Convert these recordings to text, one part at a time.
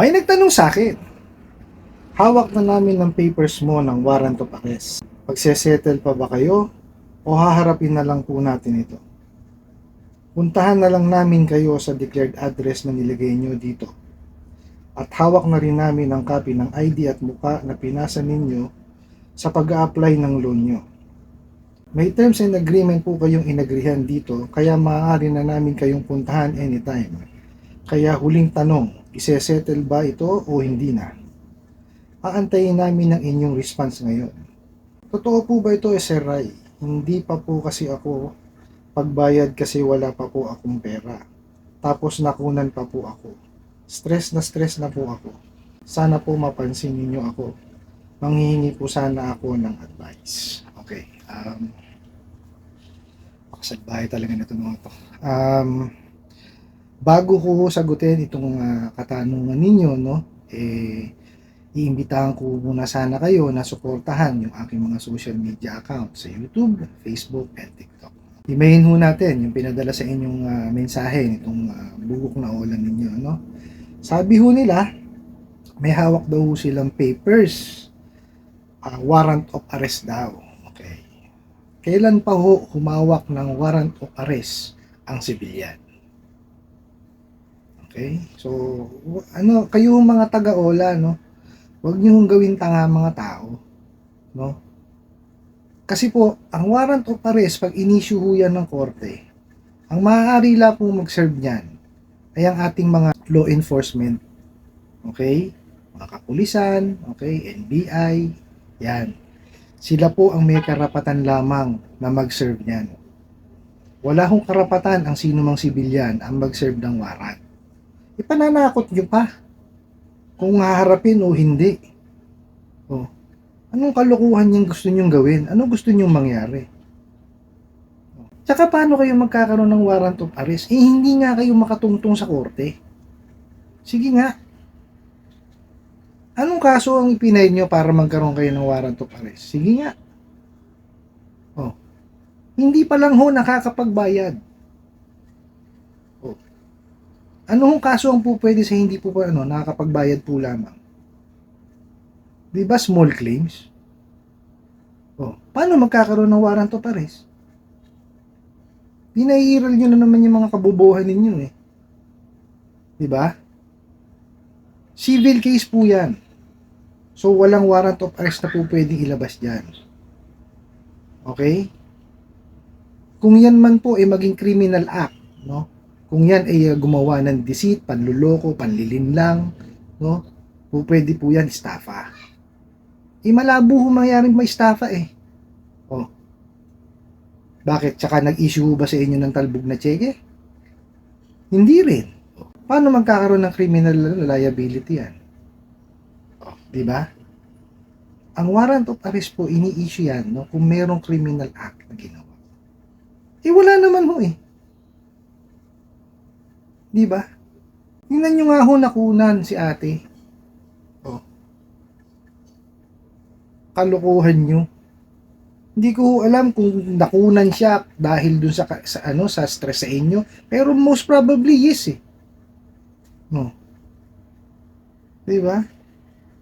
May nagtanong sa akin, hawak na namin ng papers mo ng warrant of arrest. Pagsesettle pa ba kayo o haharapin na lang po natin ito? Puntahan na lang namin kayo sa declared address na nilagay nyo dito. At hawak na rin namin ang copy ng ID at muka na pinasa ninyo sa pag-a-apply ng loan nyo. May terms and agreement po kayong inagrihan dito, kaya maaari na namin kayong puntahan anytime. Kaya huling tanong, isesettle ba ito o hindi na? Aantayin namin ang inyong response ngayon. Totoo po ba ito, Sir Ray? Hindi pa po kasi ako pagbayad kasi wala pa po akong pera. Tapos nakunan pa po ako. Stress na po ako. Sana po mapansin ninyo ako. Manghihingi po sana ako ng advice. Okay. Makasalbahay talaga na ito mga to. Bago ko sagutin itong katanungan ninyo, no, iimbitahan ko muna sana kayo na suportahan yung aking mga social media account sa YouTube, Facebook, and TikTok. Imahin ho natin yung pinadala sa inyong mensahe nitong bugok na ulan ninyo, no. Sabi ho nila, may hawak daw ho silang papers, warrant of arrest daw. Okay. Kailan pa ho humawak ng warrant of arrest ang sibilyan? Okay? So, kayo mga taga-ola, no? Huwag niyo gawin tanga mga tao, no? Kasi po, ang warrant of arrest, pag in-issue ho yan ng korte, ang maaari lang po mag-serve niyan ay ang ating mga law enforcement. Okay? Mga kapulisan, okay? NBI, yan. Sila po ang may karapatan lamang na mag-serve niyan. Wala hong karapatan ang sino mang sibilyan ang mag-serve ng warrant. Ipananakot nyo pa kung haharapin o hindi. O, anong kalokohan yung gusto nyong gawin? Anong gusto nyong mangyari? Tsaka paano kayo magkakaroon ng warrant of arrest? Hindi nga kayo makatungtong sa korte. Sige nga. Anong kaso ang ipinay nyo para magkaroon kayo ng warrant of arrest? Sige nga. O, hindi pa lang ho nakakapagbayad. Anong kaso ang po pwede sa hindi po nakakapagbayad po lamang? Di ba small claims? Paano magkakaroon ng warrant of arrest? Pinairal nyo na naman yung mga kabobohan ninyo eh. Di ba? Civil case po yan. So walang warrant of arrest na po pwedeng ilabas dyan. Okay? Kung yan man po ay maging criminal act, no? Kung yan ay gumawa ng deceit, panluloko, panlilinlang, no? Pwede po yan estafa. Malabo mangyaring may estafa eh. Bakit? Tsaka nag-issue ba sa inyo ng talbog na cheque? Hindi rin. Paano magkakaroon ng criminal liability yan? Di ba? Ang warrant of arrest po, ini-issue yan, no? Kung merong criminal act na ginawa. Wala naman ho eh. Di ba? Tingnan nyo nga ho nakunan si ate. Kalokohan nyo. Hindi ko alam kung nakunan siya dahil dun sa stress sa inyo. Pero most probably yes eh. No. Di ba?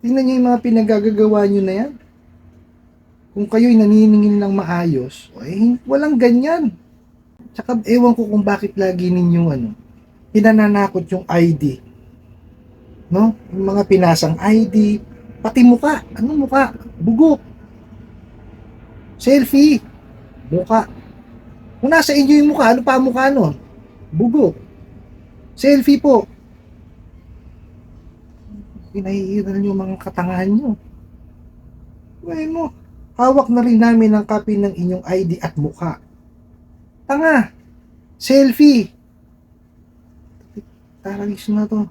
Tingnan nyo yung mga pinagagagawa nyo na yan. Kung kayo'y naniningil ng maayos, walang ganyan. Tsaka ewan ko kung bakit lagi ninyong pinananakot yung ID. No? Yung mga pinasang ID, pati muka. Anong muka? Bugok. Selfie. Muka. Kung nasa inyo yung muka, ano pa mukha nun? Bugok. Selfie po. Pinahihiran nyo mga katangahan nyo. Bueno, hawak na rin namin ang copy ng inyong ID at mukha. Tanga. Selfie. Taragis na to.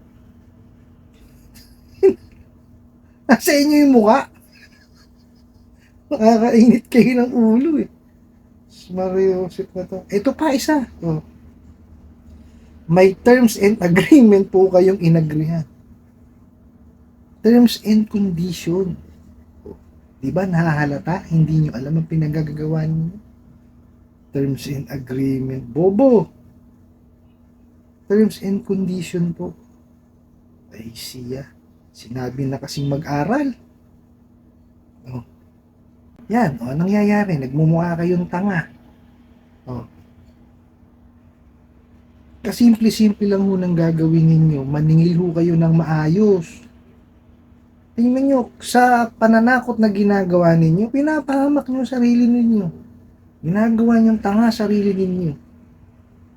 Nasa inyo yung mukha. Nakakainit kayo ng ulo eh. Mariosip na to. Ito pa isa. May terms and agreement po kayong inagrihan. Terms and condition. Diba nahahalata? Hindi nyo alam ang pinagagagawa niyo. Terms and agreement. Bobo. Terms and condition po. Ay siya, sinabi na kasing mag-aral. Oh, yan, o, anong nangyayari? Nagmumukha kayong tanga. Oh, kasimple-simple lang ho nang gagawin ninyo, maningil ho kayo ng maayos. Tingnan nyo, sa pananakot na ginagawa ninyo, pinapahamak nyo ang sarili ninyo. Ginagawa nyong tanga sarili ninyo.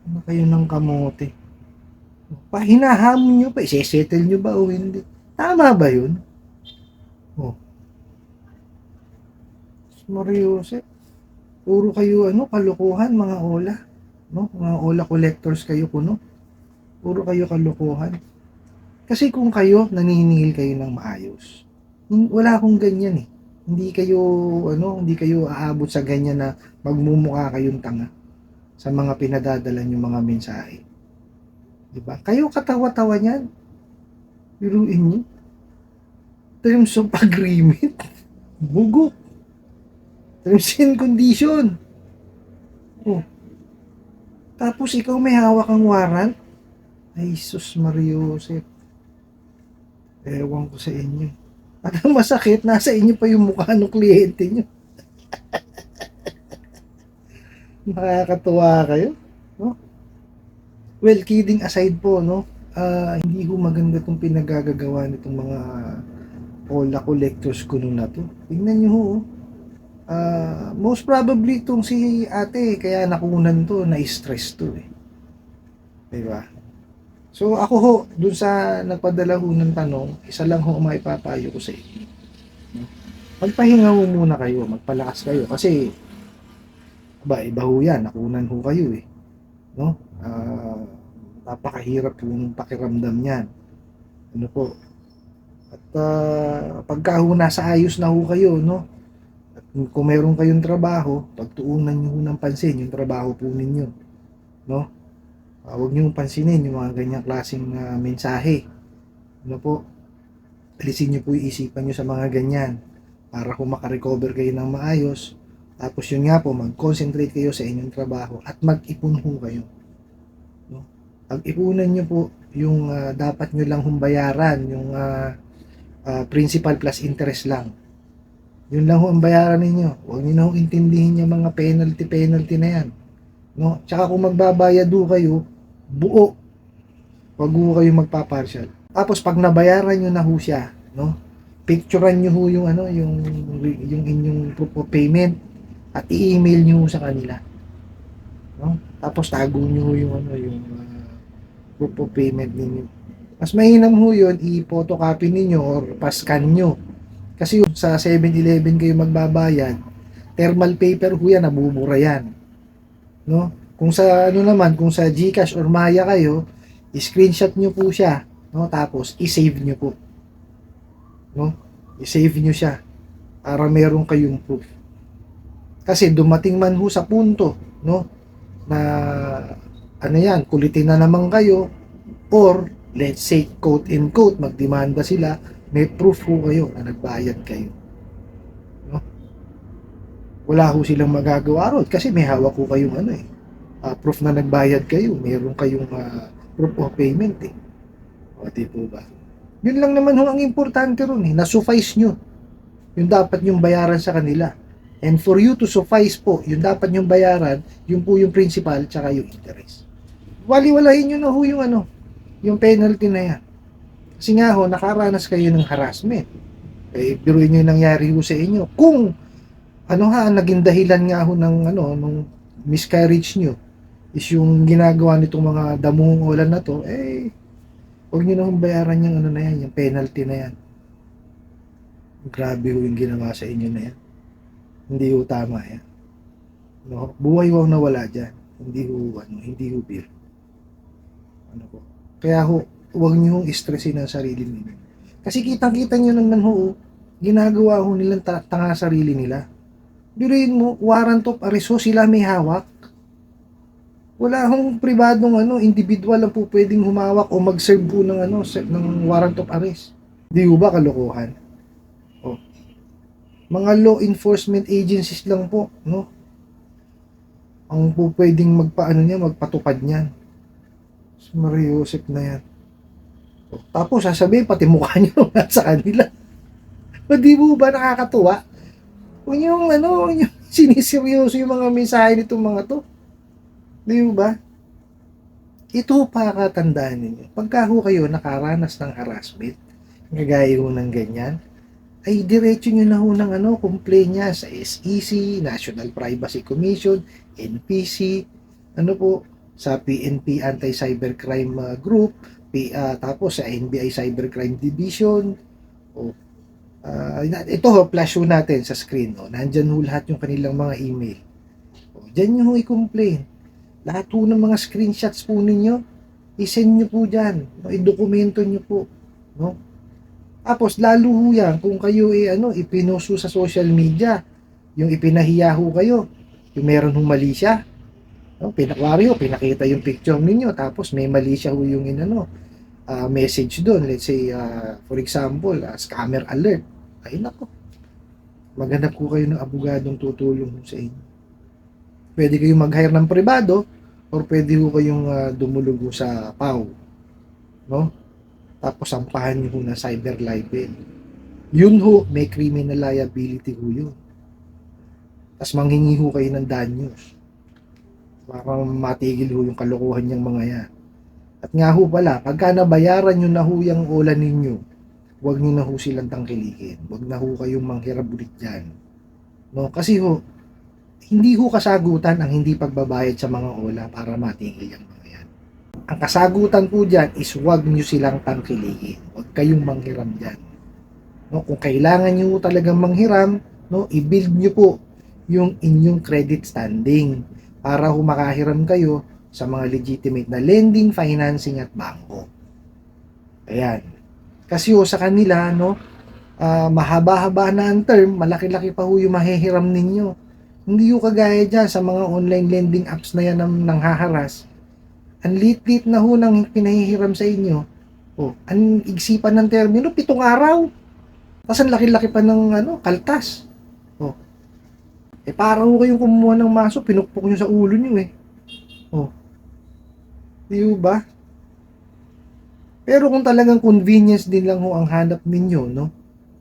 Ano kayo ng kamote? Hinahamon nyo pa, isesettle nyo ba o hindi? Tama ba yun? Oh, Mariusep, puro kayo kalokohan mga ola. No? Mga ola collectors kayo kuno. Puro kayo kalokohan. Kasi kung kayo, naniningil kayo ng maayos. Wala akong ganyan eh. Hindi kayo aabot sa ganyan na magmumukha kayong tanga sa mga pinadadala nyo mga mensahe. Diba? Kayo katawa-tawa niyan. Biruin nyo. Terms of agreement. Bugo. Terms and condition. Oh. Tapos ikaw may hawak ang warrant. Ay, sus Mariusep. Ewan ko sa inyo. At ang masakit, nasa inyo pa yung mukha ng kliyente nyo. Nakakatuwa kayo. No? Well, kidding aside po, no? Hindi ko maganda itong pinagagagawa nitong mga Ola collectors ko na to. Tingnan nyo ho. Most probably itong si ate, kaya nakunan to, na-stress to eh. Diba? So ako ho, dun sa nagpadala ho ng tanong, isa lang ho maipapayo ko sa inyo. Magpahinga ho muna kayo, magpalakas kayo. Kasi, iba ho yan, nakunan ho kayo eh. No? Napakahirap yung pakiramdam niyan. Ano po? At pagka ho nasa ayos na ho kayo, no? At kung meron kayong trabaho, pagtuunan nyo ho ng pansin yung trabaho po ninyo. No? Huwag nyo pansinin yung mga ganyang klaseng mensahe. Ano po? Alisin nyo po yung isipan nyo sa mga ganyan para kung makarecover kayo ng maayos. Tapos yun nga po, mag-concentrate kayo sa inyong trabaho at mag-ipon ho kayo. No? Pag-ipunan nyo po yung dapat nyo lang humbayaran, yung principal plus interest lang. Yun lang ho ang bayaran ninyo. Huwag nyo na ho intindihin yung mga penalty na yan. No? Tsaka kung magbabayad ho kayo, buo. Huwag ho kayo magpapartial. Tapos pag nabayaran nyo na ho siya, no? Picturean nyo ho yung yung inyong proof of payment at i-email nyo sa kanila. No? Tapos tago nyo yung proof of payment ninyo. Mas mainam ho yun, i-photocopy ninyo or pa-scan nyo. Kasi sa 7-Eleven kayo magbabayad, thermal paper ho yan, nabubura yan. No? Kung sa kung sa GCash or Maya kayo, i-screenshot nyo po siya, no? Tapos i-save nyo po. No? I-save nyo siya para meron kayong proof. Kasi dumating man ho sa punto, no, na kulitin na naman kayo or let's say quote and quote magdemanda sila, may proof ho kayo na nagbayad kayo. No? Wala ho silang magagawa ron kasi may hawak ho kayong proof na nagbayad kayo, meron kayong proof of payment eh. O di po ba? Yun lang naman ho ang importante ron eh, na-suffice nyo yung dapat nyong bayaran sa kanila. And for you to suffice po, yung dapat nyong bayaran, yung po yung principal tsaka yung interest. Waliwalahin nyo na ho yung penalty na yan. Kasi nga ho, nakaranas kayo ng harassment. Eh, biruin nyo yung nangyari ho sa inyo. Kung naging dahilan nga ho nung miscarriage nyo is yung ginagawa nitong mga damuhong ulan na to, huwag nyo na hong bayaran yung yung penalty na yan. Grabe ho yung ginawa sa inyo na yan. Hindi ho tama yan. No? Buhay ho ang nawala dyan. Hindi ho beer. Kaya ho, huwag nyo hong stressin ang sarili ninyo. Kasi kitang-kita nyo naman ho, ginagawa ho nilang tanga sarili nila. Biruin mo, warrant of arrest ho, sila may hawak. Wala hong pribadong individual ang po pwedeng humawak o mag-serve po ng warrant of arrest. Di ho ba kalokohan? Oh. Mga law enforcement agencies lang po, no? Ang po pwedeng magpatupad niyan. So, Mariusep na yan. Tapos sasabihin pati mukha niyo nasa kanila. O di mo ba nakakatuwa? Kung yung ano, yung siniseryoso yung mga mensahe nitong mga to. Di ba? Ito pakatandaan ninyo. Pagka ho kayo nakaranas ng harassment, kagaya ho ng ganyan, ay diretso nyo na ho ng complain niya sa SEC, National Privacy Commission, NPC, ano po, sa PNP Anti-Cybercrime Group, tapos sa NBI Cybercrime Division, o ito ho, flash ho natin sa screen, nandyan ho lahat yung kanilang mga email. Dyan nyo ho i-complain. Lahat ho ng mga screenshots po ninyo, i-send nyo po dyan, i-dokumento nyo po, no? Tapos lalo ho yan, kung kayo ipinuso sa social media, yung ipinahiya ho kayo, yung meron hong mali siya, no? Pinakwari ho, pinakita yung picture ninyo, tapos may mali siya ho yung message doon, let's say, for example, scammer alert, ay nako, maghanap ko kayo ng abogadong tutulong sa inyo. Pwede kayong mag-hire ng privado, or pwede ho kayong dumulog sa PAW, no? Tapos sampahan nyo ho ng cyber libel. Yun ho, may criminal liability ho yun. Tapos manghingi ho kayo ng danyos para matigil ho yung kalokohan niyang mga yan. At nga ho pala, pagka nabayaran nyo na ho yung ulan ninyo, huwag nyo na ho silang tangkilikin. Huwag na ho kayong manghirap ulit dyan. No? Kasi ho, hindi ho kasagutan ang hindi pagbabayad sa mga ola para matigil yung mga yan. Ang kasagutan po dyan is huwag nyo silang tangkilikin. Huwag kayong manghiram dyan. No? Kung kailangan nyo talagang manghiram, no, i-build nyo po yung inyong credit standing para makahiram kayo sa mga legitimate na lending, financing at bangko. Ayan. Kasi ho sa kanila, no, mahaba-haba na ang term, malaki-laki pa ho yung mahihiram ninyo. Hindi ho kagaya dyan sa mga online lending apps na yan ng haharas. Ang lit-lit na ho nang pinahihiram sa inyo. Ang igsipan ng termino, 7 araw. Tapos ang laki-laki pa ng kaltas. Para ho kayong kumuha ng maso, pinukpok nyo sa ulo nyo eh. Di ba? Pero kung talagang convenience din lang ho ang hanap ninyo, no?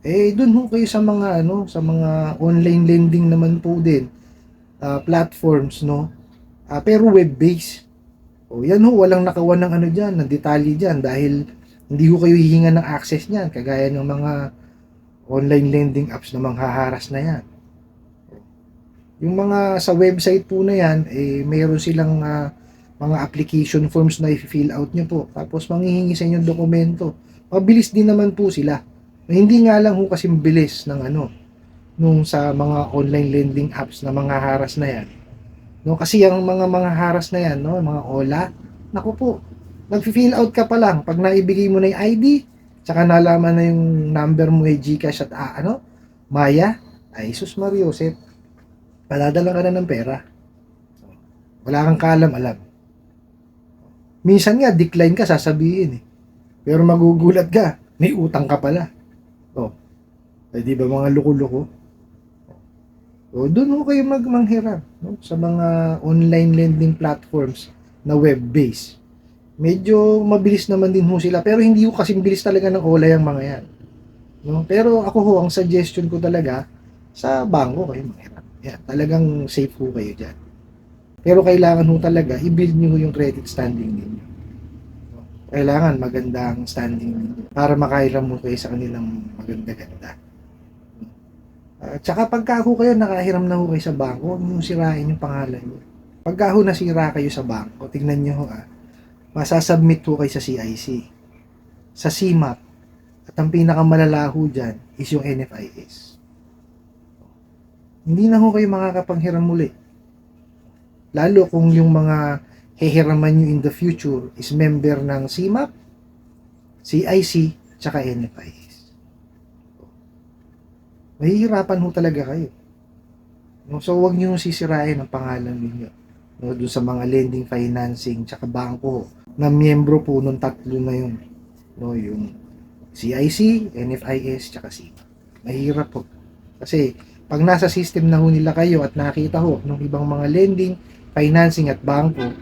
Doon ho kayo sa mga sa mga online lending naman po din, platforms, no? Pero web-based. Yan ho, walang nakawan ng diyan, ng detalye diyan dahil hindi ho kayo hihinga ng access niyan kagaya ng mga online lending apps na manghaharas na yan. Yung mga sa website po na yan, mayroon silang mga application forms na i-fill out nyo po. Tapos manghihingi sa inyong dokumento. Mabilis din naman po sila. Hindi nga lang ho kasi bilis ng nung sa mga online lending apps na mga haras na yan. No, kasi yung mga haras na yan, no, mga OLA, naku po, nag-fill out ka pa lang. Pag naibigay mo na yung ID, tsaka nalaman na yung number mo ay GCash at Maya, ay sus Mariosep, padadala ka na ng pera. Wala kang kaalam-alam. Minsan nga, decline ka, sasabihin eh. Pero magugulat ka, may utang ka pala. Di ba mga loko-loko? Doon ho kayo manghiram, no? Sa mga online lending platforms na web-based. Medyo mabilis naman din ho sila, pero hindi ho kasing bilis talaga ng OLA yung mga yan. No? Pero ako ho, ang suggestion ko talaga, sa bangko kayo manghiram. Yan, talagang safe ho kayo dyan. Pero kailangan ho talaga, i-build nyo yung credit standing ninyo. Kailangan magandang standing ninyo para makahiram mo kayo sa kanilang maganda-ganda. Tsaka pagka ho kayo nakahiram na ho kayo sa bangko, huwag nyo sirain yung pangalan nyo. Pagka ho nasira kayo sa bangko, tignan nyo ho masasubmit ho kayo sa CIC, sa CMAP, at ang pinakamalala ho dyan is yung NFIS. Hindi na ho kayo makakapanghiram muli. Lalo kung yung mga hihiraman nyo in the future is member ng CMAP, CIC, tsaka NFIS. Mahihirapan ho talaga kayo. So, huwag nyo sisirain ang pangalan ninyo. Doon sa mga lending, financing, tsaka bangko na miyembro po nung tatlo na yun. Yung CIC, NFIS, tsaka CMAP. Mahirap po. Kasi, pag nasa system na ho nila kayo at nakita ho ng ibang mga lending, financing at bangko,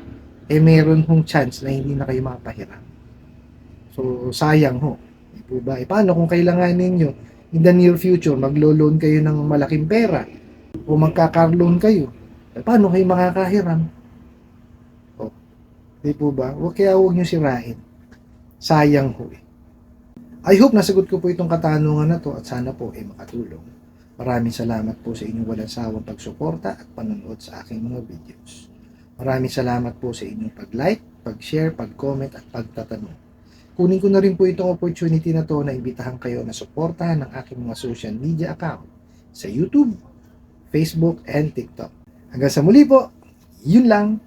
meron hong chance na hindi na kayo mapahiram. So, sayang ho. Di po ba? Paano kung kailanganin nyo in the near future, maglo-loan kayo ng malaking pera o magkaka-loan kayo? Paano kayo makakahiram? O, di po ba? Huwag nyo sirain. Sayang ho eh. I hope nasagot ko po itong katanungan na to at sana po ay makatulong. Maraming salamat po sa inyong walang sawang pagsuporta at panonood sa aking mga videos. Maraming salamat po sa inyong pag-like, pag-share, pag-comment at pagtatanong. Kunin ko na rin po itong opportunity na to na imbitahan kayo na suportahan ng aking mga social media account sa YouTube, Facebook, and TikTok. Hanggang sa muli po, yun lang.